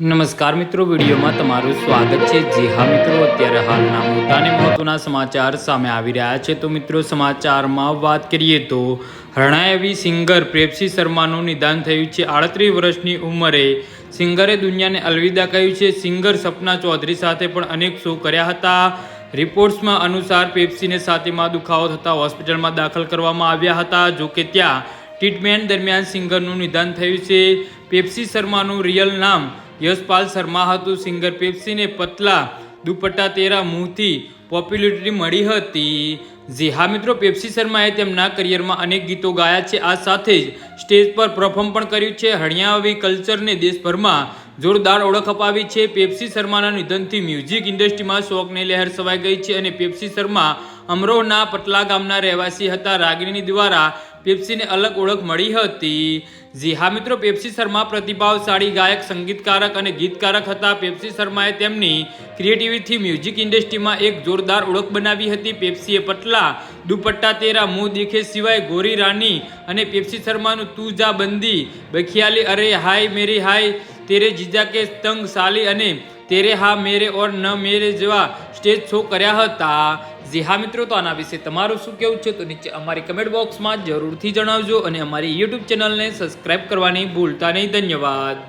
નમસ્કાર મિત્રો, વિડીયોમાં તમારું સ્વાગત છે। જી હા મિત્રો, અત્યારે હાલના મોટા અને મહત્વના સમાચાર સામે આવી રહ્યા છે। તો મિત્રો, સમાચારમાં વાત કરીએ તો હરણાયવી સિંગર પેપ્સી શર્માનું નિદાન થયું છે। 38 વર્ષની ઉંમરે સિંગરે દુનિયાને અલવિદા કહ્યું છે। સિંગર સપના ચૌધરી સાથે પણ અનેક શો કર્યા હતા। રિપોર્ટ્સમાં અનુસાર પેપ્સીને છાતીમાં દુખાવો થતાં હોસ્પિટલમાં દાખલ કરવામાં આવ્યા હતા। જોકે ત્યાં ટ્રીટમેન્ટ દરમિયાન સિંગરનું નિદાન થયું છે। પેપ્સી શર્માનું રિયલ નામ યશપાલ શર્મા હતું। સિંગર પેપ્સીને પતલા દુપટ્ટા તેરા મુંહથી પોપ્યુલારિટી મળી હતી। જી હા મિત્રો, પેપ્સી શર્માએ તેમના કરિયરમાં અનેક ગીતો ગાયા છે। આ સાથે જ સ્ટેજ પર પરફોર્મ પણ કર્યું છે। હરિયાણવી કલ્ચરને દેશભરમાં જોરદાર ઓળખ અપાવી છે। પેપ્સી શર્માના નિધનથી મ્યુઝિક ઇન્ડસ્ટ્રીમાં શોકની લહેર છવાઈ ગઈ છે અને પેપ્સી શર્મા અમરોહના પટલા ગામના રહેવાસી હતા। રાગિણી દ્વારા પેપ્સીને અલગ ઓળખ મળી હતી। જી હા મિત્રો, પેપ્સી શર્મા પ્રતિભાવશાળી ગાયક, સંગીતકારક અને ગીતકારક હતા। પેપ્સી શર્માએ તેમની ક્રિએટિવિટીથી મ્યુઝિક ઇન્ડસ્ટ્રીમાં એક જોરદાર ઓળખ બનાવી હતી। પેપ્સીએ પટલા દુપટ્ટા તેરા મુંહ દિખે સિવાય ગોરી રાની અને પેપ્સી શર્માનું તું જા બંદી, બખિયાલી, અરે હાય મેરી હાય, તેરે જીજા કે તંગ સાલી અને તેરે હા મેરે ઓર ન મેરે જેવા સ્ટેજ શો કર્યા હતા। જી હા મિત્રો, તો આના વિશે તમારું શું કહેવું છે તો નીચે અમારી કમેન્ટ બોક્સમાં જરૂરથી જણાવજો અને અમારી યુટ્યુબ ચેનલને સબસ્ક્રાઈબ કરવાની ભૂલતા નહીં। ધન્યવાદ।